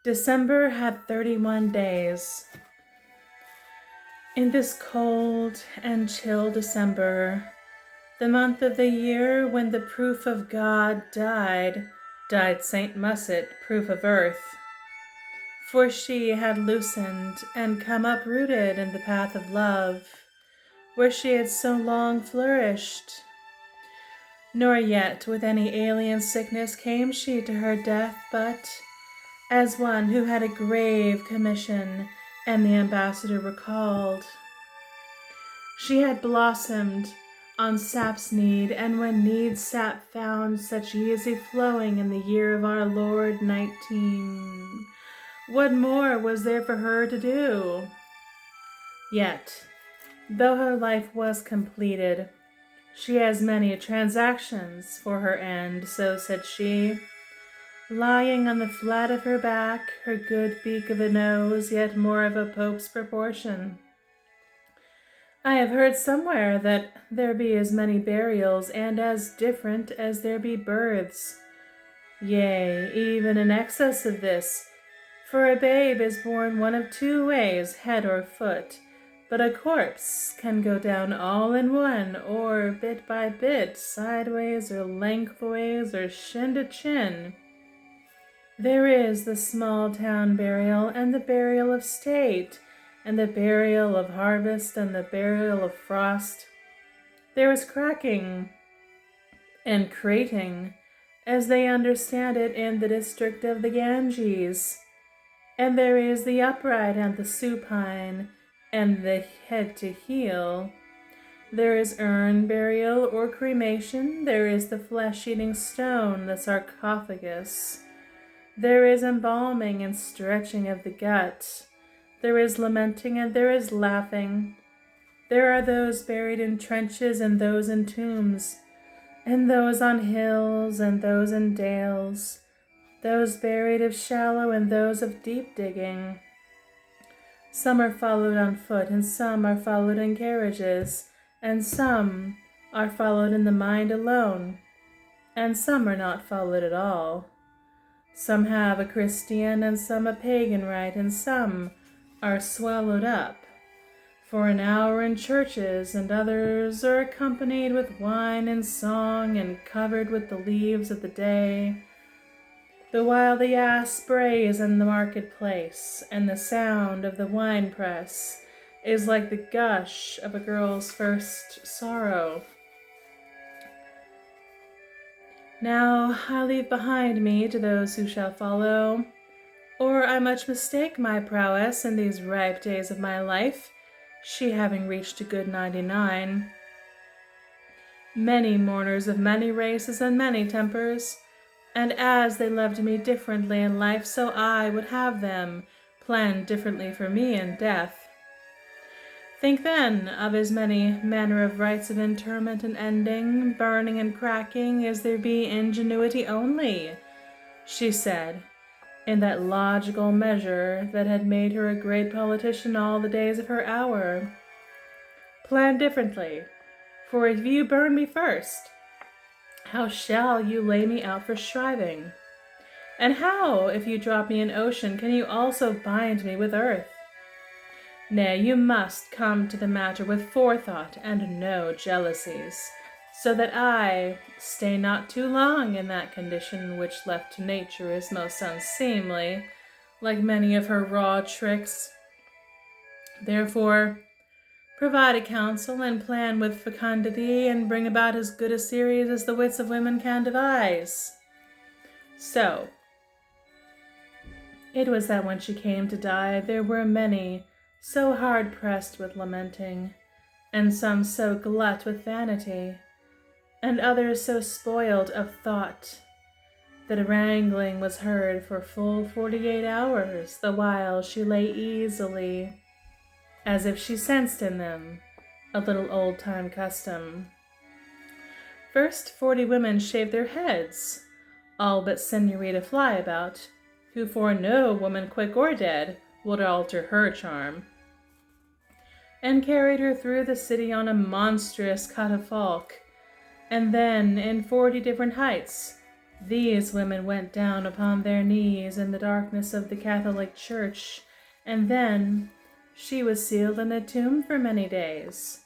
December had 31 days. In this cold and chill December, the month of the year when the proof of God died St. Musset, proof of earth. For she had loosened and come uprooted in the path of love, where she had so long flourished. Nor yet with any alien sickness came she to her death, but as one who had a grave commission and the ambassador recalled. She had blossomed on sap's need, and when need sap found such easy flowing in the year of our Lord 19, what more was there for her to do? Yet, though her life was completed, she has many transactions for her end, so said she, lying on the flat of her back, her good beak of a nose, yet more of a pope's proportion. I have heard somewhere that there be as many burials and as different as there be births. Yea, even in excess of this, for a babe is born one of two ways, head or foot, but a corpse can go down all in one, or bit by bit, sideways or lengthways or shin to chin. There is the small town burial and the burial of state, and the burial of harvest and the burial of frost. There is cracking and crating, as they understand it in the district of the Ganges, and there is the upright and the supine, and the head to heel. There is urn burial or cremation. There is the flesh-eating stone, the sarcophagus. There is embalming and stretching of the gut. There is lamenting and there is laughing. There are those buried in trenches and those in tombs, and those on hills and those in dales, those buried of shallow and those of deep digging. Some are followed on foot, and some are followed in carriages, and some are followed in the mind alone, and some are not followed at all. Some have a Christian and some a pagan rite, and some are swallowed up for an hour in churches, and others are accompanied with wine and song and covered with the leaves of the day, the while the ass brays in the marketplace, and the sound of the wine-press is like the gush of a girl's first sorrow. Now I leave behind me to those who shall follow, or I much mistake my prowess in these ripe days of my life, she having reached a good 99. Many mourners of many races and many tempers, and as they loved me differently in life, so I would have them planned differently for me in death. Think then of as many manner of rites of interment and ending, burning and cracking, as there be ingenuity only, she said, in that logical measure that had made her a great politician all the days of her hour. Plan differently, for if you burn me first, how shall you lay me out for shriving? And how, if you drop me in ocean, can you also bind me with earth? Nay, you must come to the matter with forethought and no jealousies, so that I stay not too long in that condition which left to nature is most unseemly, like many of her raw tricks. Therefore, provide a counsel and plan with fecundity, and bring about as good a series as the wits of women can devise. So, it was that when she came to die, there were many so hard pressed with lamenting, and some so glut with vanity, and others so spoiled of thought, that a wrangling was heard for full 48 hours, the while she lay easily, as if she sensed in them a little old-time custom. First 40 women shaved their heads, all but Senorita Flyabout, who for no woman quick or dead would alter her charm, and carried her through the city on a monstrous catafalque, and then in 40 different heights, These women went down upon their knees in the darkness of the Catholic Church, and then she was sealed in a tomb for many days.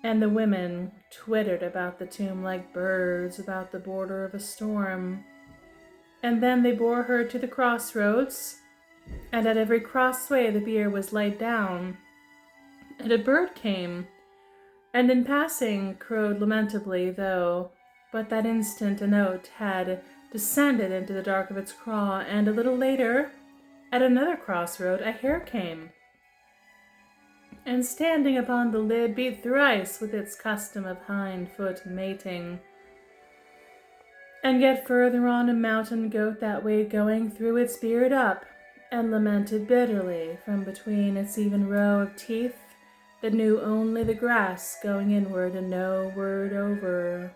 And the women twittered about the tomb like birds about the border of a storm. And then they bore her to the crossroads, and at every crossway the bier was laid down, and a bird came, and in passing crowed lamentably, though but that instant a note had descended into the dark of its craw, and a little later, at another crossroad, a hare came, and standing upon the lid beat thrice with its custom of hind-foot mating. And yet further on a mountain goat that way going threw its beard up, and lamented bitterly from between its even row of teeth that knew only the grass going inward and no word over.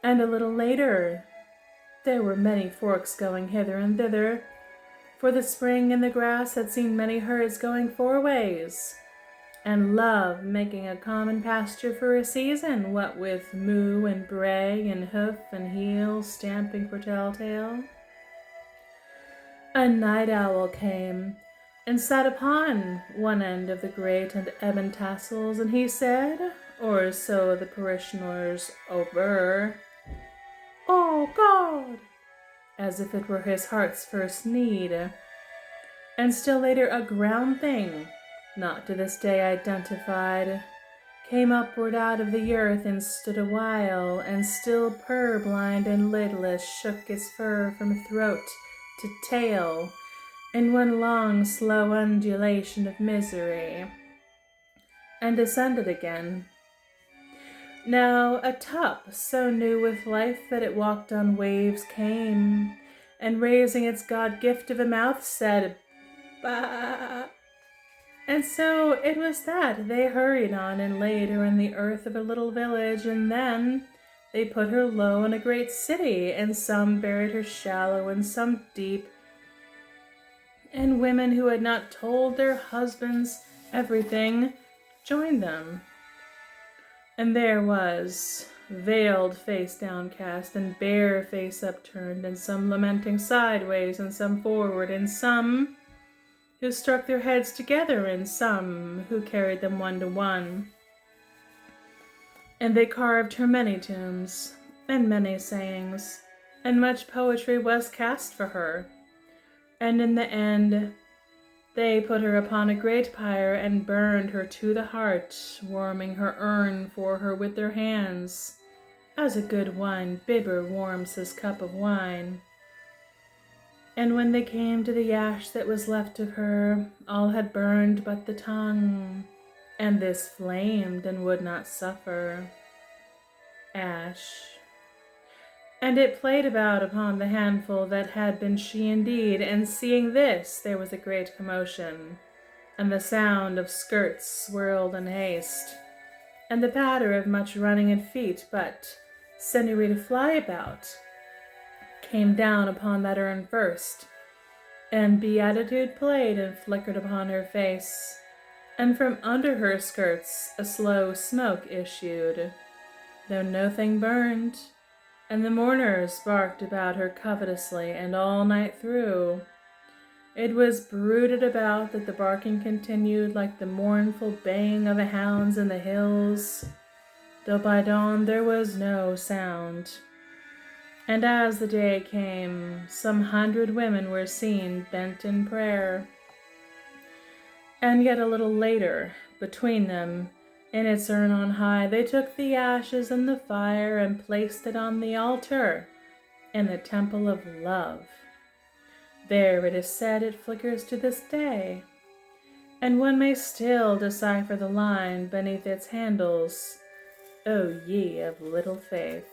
And a little later there were many forks going hither and thither, for the spring in the grass had seen many herds going 4 ways, and love making a common pasture for a season, what with moo and bray and hoof and heel stamping for telltale. A night owl came and sat upon one end of the great and ebon tassels, and he said, or so the parishioners aver, "Oh God," as if it were his heart's first need. And still later a ground thing, not to this day identified, came upward out of the earth and stood a while, and still purblind and lidless shook its fur from throat to tail in one long slow undulation of misery, and descended again. Now a tup so new with life that it walked on waves came, and raising its God-gift of a mouth said, "Bah!" And so it was that they hurried on and laid her in the earth of a little village, and then they put her low in a great city, and some buried her shallow and some deep, and women who had not told their husbands everything joined them. And there was, veiled face downcast, and bare face upturned, and some lamenting sideways, and some forward, and some who struck their heads together, and some who carried them one to one. And they carved her many tombs, and many sayings, and much poetry was cast for her. And in the end they put her upon a great pyre, and burned her to the heart, warming her urn for her with their hands, as a good wine bibber warms his cup of wine. And when they came to the ash that was left of her, all had burned but the tongue, and this flamed and would not suffer. Ash. And it played about upon the handful that had been she indeed, and seeing this there was a great commotion, and the sound of skirts swirled in haste, and the patter of much running and feet, but sinewy to fly about, came down upon that urn first, and beatitude played and flickered upon her face, and from under her skirts a slow smoke issued, though nothing burned, and the mourners barked about her covetously, and all night through it was brooded about that the barking continued like the mournful baying of the hounds in the hills, though by dawn there was no sound. And as the day came, some 100 women were seen bent in prayer. And yet a little later, between them, in its urn on high, they took the ashes and the fire and placed it on the altar in the temple of love. There it is said it flickers to this day, and one may still decipher the line beneath its handles, "O ye of little faith."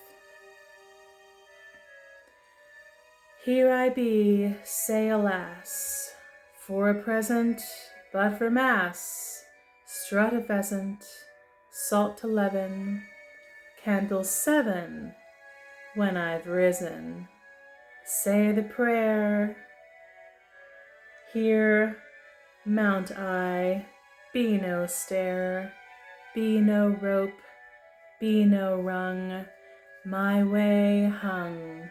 Here I be, say alas, for a present, but for mass, strut a pheasant, salt to leaven, candles 7, when I've risen, say the prayer. Here mount I, be no stair, be no rope, be no rung, my way hung.